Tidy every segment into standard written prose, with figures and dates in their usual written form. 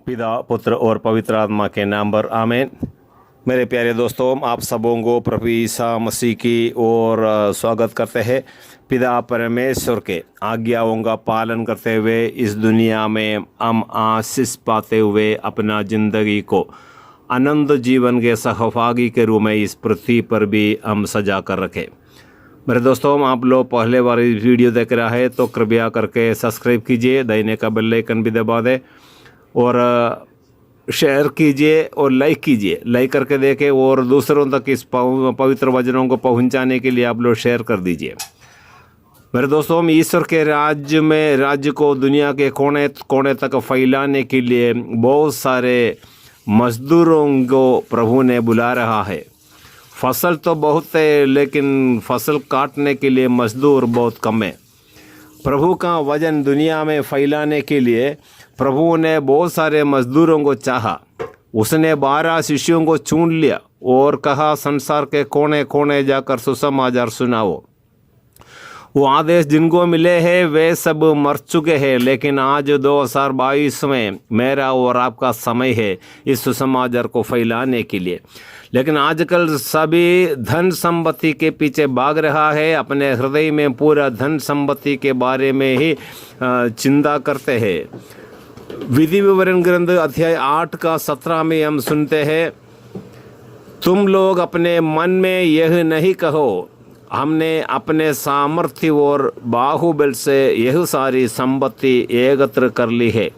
पिता पुत्र और पवित्र आत्मा के नाम पर आमीन। मेरे प्यारे दोस्तों, आप सबों को प्रभु ईसा मसीह की ओर स्वागत करते हैं। पिता परमेश्वर के आज्ञाओं का पालन करते हुए इस दुनिया में हम आशीष पाते हुए अपना ज़िंदगी को अनंत जीवन के सहभागी के रूप में इस पृथ्वी पर भी हम सजा कर रखें। मेरे दोस्तों, आप लोग पहले बार वीडियो देख रहा है तो कृपया करके सब्सक्राइब कीजिए, दाहिने का बेल आइकन भी दबा दें और शेयर कीजिए और लाइक कीजिए। लाइक करके देखें और दूसरों तक इस पवित्र वचनों को पहुंचाने के लिए आप लोग शेयर कर दीजिए। मेरे दोस्तों, ईश्वर के राज्य को दुनिया के कोने कोने तक फैलाने के लिए बहुत सारे मजदूरों को प्रभु ने बुला रहा है। फसल तो बहुत है, लेकिन फसल काटने के लिए मजदूर बहुत कम है। प्रभु का वचन दुनिया में फैलाने के लिए प्रभु ने बहुत सारे मजदूरों को चाहा। उसने 12 शिष्यों को चुन लिया और कहा, संसार के कोने कोने जाकर सुसमाचार सुनाओ। वो आदेश जिनको मिले हैं वे सब मर चुके हैं, लेकिन आज 2022 में मेरा और आपका समय है इस सुसमाचार को फैलाने के लिए। लेकिन आजकल सभी धन संपत्ति के पीछे भाग रहा है। अपने हृदय में पूरा धन संपत्ति के बारे में ही चिंता करते हैं। विधि विवरण ग्रंथ अध्याय 8 का 17 में हम सुनते हैं, तुम लोग अपने मन में यह नहीं कहो, हमने अपने सामर्थ्य और बाहुबल से यह सारी संपत्ति एकत्र कर ली है।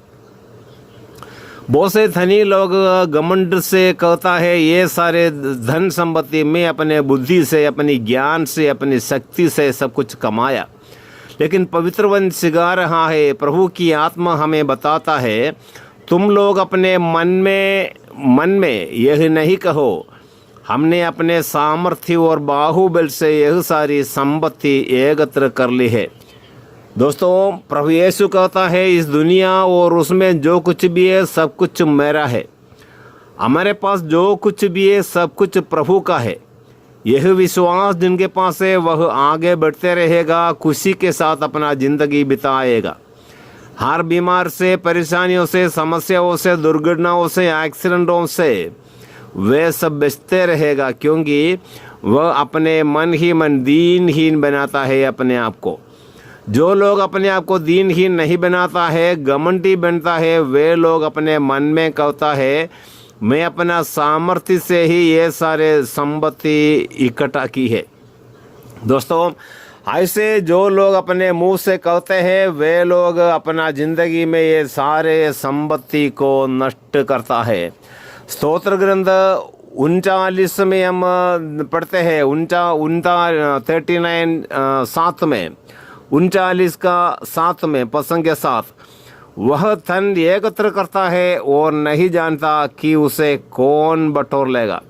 बहुत से धनी लोग घमंड से कहता है, ये सारे धन संपत्ति में अपने बुद्धि से, अपनी ज्ञान से, अपनी शक्ति से सब कुछ कमाया। लेकिन पवित्र वचन सिखा रहा है, प्रभु की आत्मा हमें बताता है, तुम लोग अपने मन में यह नहीं कहो, हमने अपने सामर्थ्य और बाहुबल से यह सारी संपत्ति एकत्र कर ली है। दोस्तों, प्रभु यीशु कहता है, इस दुनिया और उसमें जो कुछ भी है सब कुछ मेरा है। हमारे पास जो कुछ भी है सब कुछ प्रभु का है। यह विश्वास जिनके पास है वह आगे बढ़ते रहेगा, खुशी के साथ अपना ज़िंदगी बिताएगा। हर बीमार से, परेशानियों से, समस्याओं से, दुर्घटनाओं से, एक्सीडेंटों से वे सब बचते रहेगा, क्योंकि वह अपने मन ही मन दीनहीन बनाता है अपने आप को। जो लोग अपने आप को दीनहीन नहीं बनाता है, घमंडी बनता है, वे लोग अपने मन में कहता है, मैं अपना सामर्थ्य से ही ये सारे संपत्ति इकट्ठा की है। दोस्तों, ऐसे जो लोग अपने मुंह से कहते हैं वे लोग अपना ज़िंदगी में ये सारे संपत्ति को नष्ट करता है। स्तोत्र ग्रंथ 39 में हम पढ़ते हैं, 39:7 में, 39 का 7 में प्रसंग के साथ, वह धन एकत्र करता है और नहीं जानता कि उसे कौन बटोर लेगा।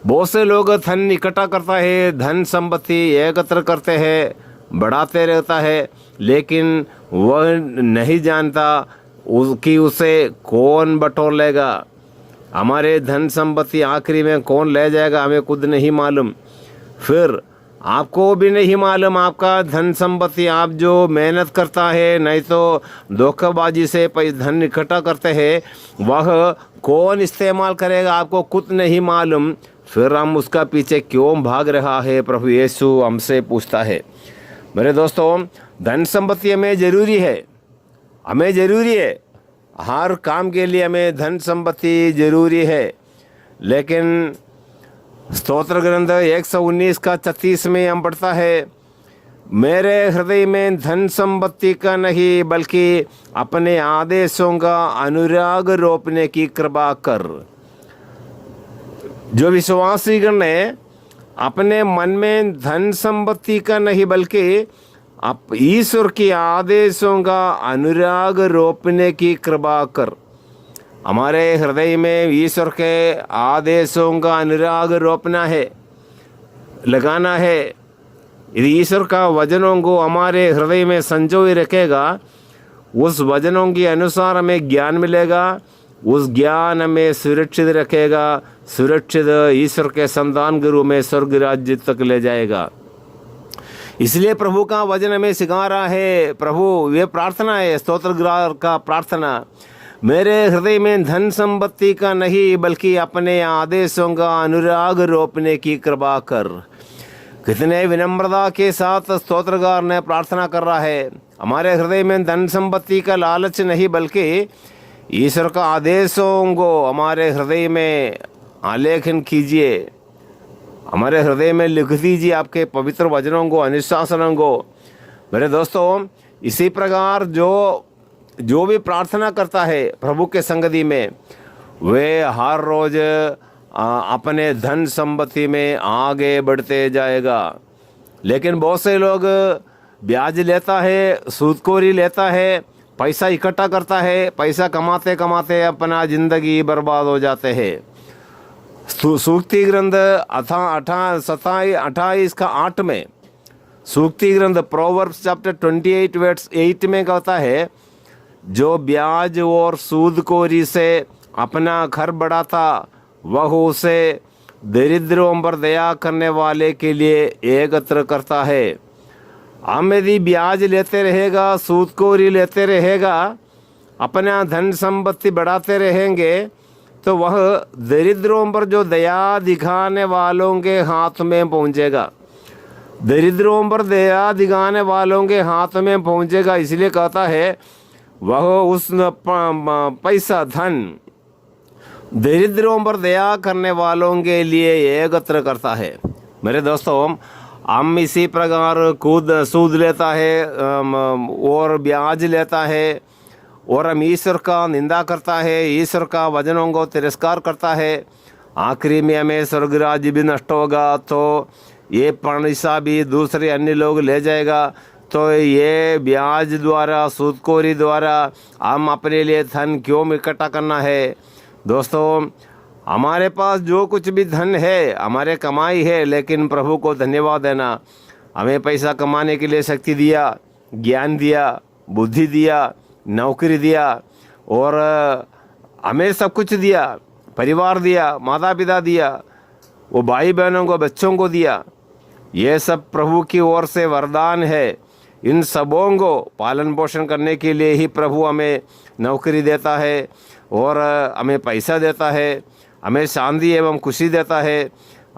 बहुत से लोग धन इकट्ठा करता है, धन संपत्ति एकत्र करते हैं, बढ़ाते रहता है, लेकिन वह नहीं जानता कि उसे कौन बटोर लेगा। हमारे धन संपत्ति आखिरी में कौन ले जाएगा हमें खुद नहीं मालूम। फिर आपको भी नहीं मालूम आपका धन संपत्ति आप जो मेहनत करता है, नहीं तो धोखेबाजी से धन इकट्ठा करते हैं, वह कौन इस्तेमाल करेगा आपको खुद नहीं मालूम। फिर हम उसका पीछे क्यों भाग रहा है, प्रभु यीशु हमसे पूछता है। मेरे दोस्तों, धन संपत्ति हमें ज़रूरी है, हमें ज़रूरी है, हर काम के लिए हमें धन संपत्ति ज़रूरी है। लेकिन स्तोत्र ग्रंथ 119 का 36 में हम पढ़ता है, मेरे हृदय में धन संपत्ति का नहीं बल्कि अपने आदेशों का अनुराग रोपने की कृपा कर। जो विश्वासी गण है, अपने मन में धन संपत्ति का नहीं बल्कि ईश्वर के आदेशों का अनुराग रोपने की कृपा कर। हमारे हृदय में ईश्वर के आदेशों का अनुराग रोपना है, लगाना है। यदि ईश्वर का वचनों को हमारे हृदय में संजोए रखेगा, उस वचनों के अनुसार हमें ज्ञान मिलेगा, उस ज्ञान हमें सुरक्षित रखेगा, सुरक्षित ईश्वर के संतान के रूप में स्वर्ग राज्य तक ले जाएगा। इसलिए प्रभु का वचन हमें सिखा रहा है। प्रभु, ये प्रार्थना है स्तोत्र का प्रार्थना, मेरे हृदय में धन संपत्ति का नहीं बल्कि अपने आदेशों का अनुराग रोपने की कृपा कर। कितने विनम्रता के साथ स्तोत्रगार ने प्रार्थना कर रहा है। हमारे हृदय में धन संपत्ति का लालच नहीं बल्कि ईश्वर का आदेशों को हमारे हृदय में आलेखन कीजिए, हमारे हृदय में लिख दीजिए आपके पवित्र वचनों को, अनुशासनों को। मेरे दोस्तों, इसी प्रकार जो भी प्रार्थना करता है प्रभु के संगति में, वे हर रोज अपने धन संपत्ति में आगे बढ़ते जाएगा। लेकिन बहुत से लोग ब्याज लेता है, सूदखोरी लेता है, पैसा इकट्ठा करता है, पैसा कमाते कमाते अपना जिंदगी बर्बाद हो जाते हैं। सूक्ति ग्रंथ 28 का 8 में, सूक्ति ग्रंथ प्रोवर्ब्स चैप्टर 28 वर्स 8 में कहता है, जो ब्याज और सूदखोरी से अपना घर बढ़ाता वह उसे दरिद्रों पर दया करने वाले के लिए एकत्र करता है। हम यदि ब्याज लेते रहेगा, सूदखोरी लेते रहेगा, अपना धन संपत्ति बढ़ाते रहेंगे, तो वह दरिद्रों पर जो दया दिखाने वालों के हाथ में पहुंचेगा। दरिद्रों पर दया दिखाने वालों के हाथ में पहुंचेगा। इसलिए कहता है, वह उस पैसा धन दरिद्रों पर दया करने वालों के लिए एकत्र करता है। मेरे दोस्तों, हम इसी प्रकार सूद लेता है और ब्याज लेता है और हम ईश्वर का निंदा करता है, ईश्वर का वचनों को तिरस्कार करता है। आखिरी में हमें स्वर्ग राज्य भी नष्ट होगा, तो ये पैसा भी दूसरे अन्य लोग ले जाएगा। तो ये ब्याज द्वारा, सूदखोरी द्वारा हम अपने लिए धन क्यों इकट्ठा करना है। दोस्तों, हमारे पास जो कुछ भी धन है हमारे कमाई है, लेकिन प्रभु को धन्यवाद देना। हमें पैसा कमाने के लिए शक्ति दिया, ज्ञान दिया, बुद्धि दिया, नौकरी दिया और हमें सब कुछ दिया, परिवार दिया, माता पिता दिया, वो भाई बहनों को, बच्चों को दिया। ये सब प्रभु की ओर से वरदान है। इन सबों को पालन पोषण करने के लिए ही प्रभु हमें नौकरी देता है और हमें पैसा देता है, हमें शांति एवं खुशी देता है।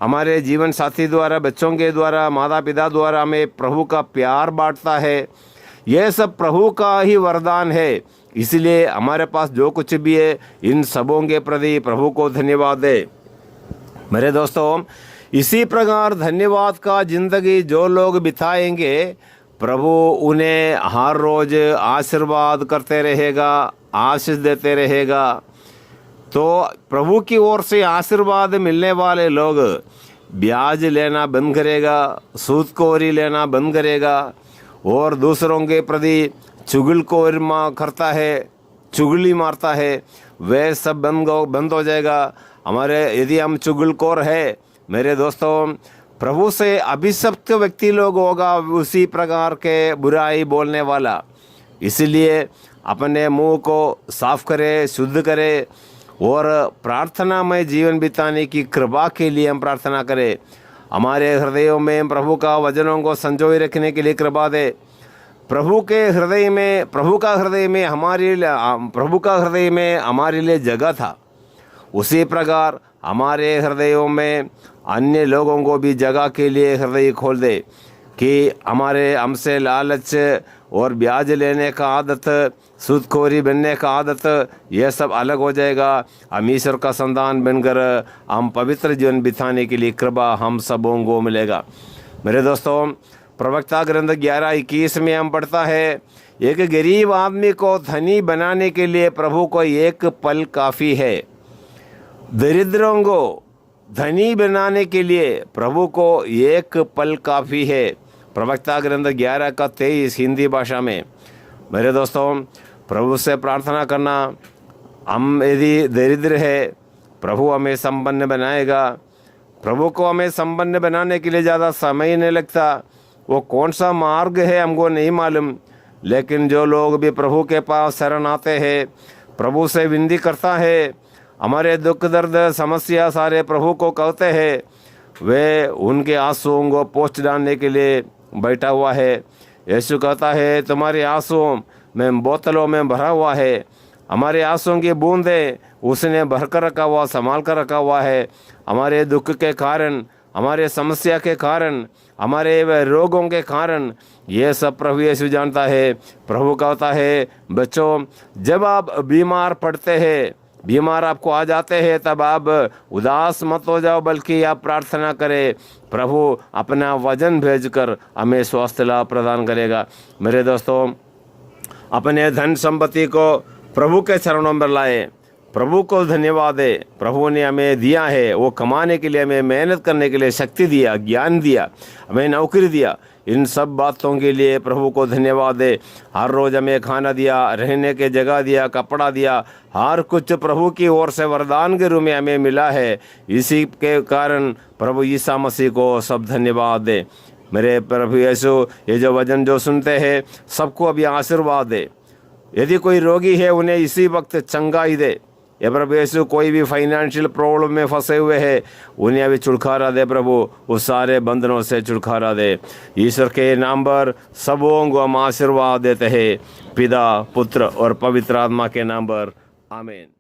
हमारे जीवन साथी द्वारा, बच्चों के द्वारा, माता पिता द्वारा हमें प्रभु का प्यार बांटता है। यह सब प्रभु का ही वरदान है। इसलिए हमारे पास जो कुछ भी है, इन सबों के प्रति प्रभु को धन्यवाद दे। मेरे दोस्तों, इसी प्रकार धन्यवाद का जिंदगी जो लोग बिताएंगे, प्रभु उन्हें हर रोज आशीर्वाद करते रहेगा, आशीष देते रहेगा। तो प्रभु की ओर से आशीर्वाद मिलने वाले लोग ब्याज लेना बंद करेगा, सूदखोरी लेना बंद करेगा और दूसरों के प्रति चुगलखोरी करता है, चुगली मारता है, वह सब बंद हो जाएगा। यदि हम चुगलखोर है, मेरे दोस्तों, प्रभु से अभिशप्त व्यक्ति लोग होगा उसी प्रकार के बुराई बोलने वाला। इसलिए अपने मुंह को साफ करे, शुद्ध करे और प्रार्थना में जीवन बिताने की कृपा के लिए हम प्रार्थना करें। हमारे हृदयों में प्रभु का वचनों को संजोए रखने के लिए कृपा दे। प्रभु का हृदय में हमारे लिए जगह था, उसी प्रकार हमारे हृदयों में अन्य लोगों को भी जगह के लिए हृदय खोल दे कि हमसे लालच और ब्याज लेने का आदत, सूदखोरी बनने का आदत, यह सब अलग हो जाएगा। हम ईश्वर का संतान बनकर हम पवित्र जीवन बिताने के लिए कृपा हम सबों को मिलेगा। मेरे दोस्तों, प्रवक्ता ग्रंथ 11:21 में हम पढ़ता है, एक गरीब आदमी को धनी बनाने के लिए प्रभु को एक पल काफ़ी है। दरिद्रों को धनी बनाने के लिए प्रभु को एक पल काफ़ी है। प्रवक्ता ग्रंथ 11:23 हिंदी भाषा में। मेरे दोस्तों, प्रभु से प्रार्थना करना, हम यदि दरिद्र है, प्रभु हमें संपन्न बनाएगा। प्रभु को हमें संपन्न बनाने के लिए ज़्यादा समय नहीं लगता। वो कौन सा मार्ग है हमको नहीं मालूम, लेकिन जो लोग भी प्रभु के पास शरण आते हैं, प्रभु से विनती करता है, हमारे दुख दर्द समस्या सारे प्रभु को कहते हैं, वे उनके आंसुओं को पोंछ डालने के लिए बैठा हुआ है। यीशु कहता है, तुम्हारे आंसुओं में बोतलों में भरा हुआ है, हमारे आंसुओं की बूंदें उसने भर कर रखा हुआ, संभाल कर रखा हुआ है। हमारे दुख के कारण, हमारे समस्या के कारण, हमारे रोगों के कारण, ये सब प्रभु यीशु जानता है। प्रभु कहता है, बच्चों जब आप बीमार पड़ते हैं, बीमार आपको आ जाते हैं, तब आप उदास मत हो जाओ, बल्कि आप प्रार्थना करें। प्रभु अपना वजन भेजकर हमें स्वास्थ्य लाभ प्रदान करेगा। मेरे दोस्तों, अपने धन संपत्ति को प्रभु के चरणों में लाए, प्रभु को धन्यवाद दे। प्रभु ने हमें दिया है, वो कमाने के लिए, हमें मेहनत करने के लिए शक्ति दिया, ज्ञान दिया, हमें नौकरी दिया। इन सब बातों के लिए प्रभु को धन्यवाद दे। हर रोज़ हमें खाना दिया, रहने के जगह दिया, कपड़ा दिया, हर कुछ प्रभु की ओर से वरदान के रूप में हमें मिला है। इसी के कारण प्रभु ईसा मसीह को सब धन्यवाद दे। मेरे प्रभु यीशु, ये जो वचन जो सुनते हैं सबको अभी आशीर्वाद दे। यदि कोई रोगी है उन्हें इसी वक्त चंगाई दे। ये प्रभु यीशु, कोई भी फाइनेंशियल प्रॉब्लम में फंसे हुए हैं उन्हें अभी छुटकारा दे प्रभु, उस सारे बंधनों से छुटकारा दे। ईश्वर के नाम पर सबों को हम आशीर्वाद देते हैं, पिता, पुत्र और पवित्र आत्मा के नाम पर, आमीन।